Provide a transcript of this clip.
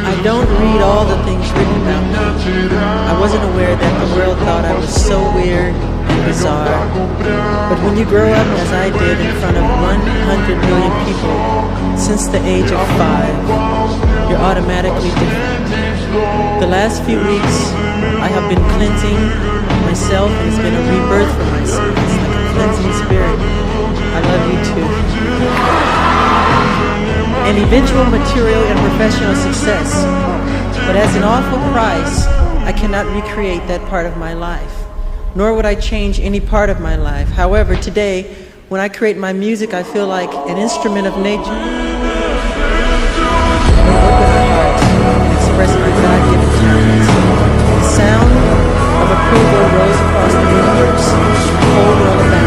I don't read all the things written about me. I wasn't aware that the world thought I was so weird and bizarre. But when you grow up, as I did, in front of 100 million people since the age of 5, you're automatically different. The last few weeks, I have been cleansing myself, and it's been a rebirth for myself. It's like a cleansing spirit. I love you too. An eventual material and professional success, but as an awful price, I cannot recreate that part of my life, nor would I change any part of my life. However, today, when I create my music, I feel like an instrument of nature. I open my heart and express my God-given talents. The sound of approval rose across the universe, the whole world about